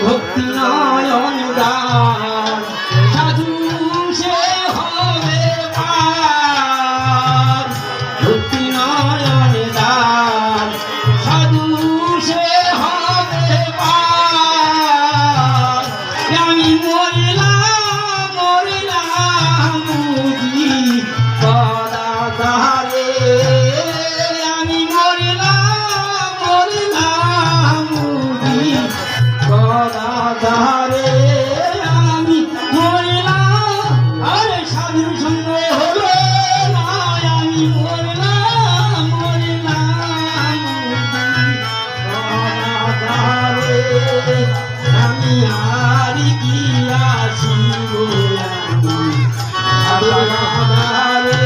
ভক্তি নয়ন দান সাধু সে হবে পার ভক্তি নয়ন দান সাধু সে হবে পার আমি মরিলাম বুঝি পদাধারে আমি মরিলাম বুঝি পদাধারে আমি মরিলাম আরে সাধুর সঙ্গে হলো না আমি মরিলাম পদাধারে আমি আর কি আসিব পদাধারে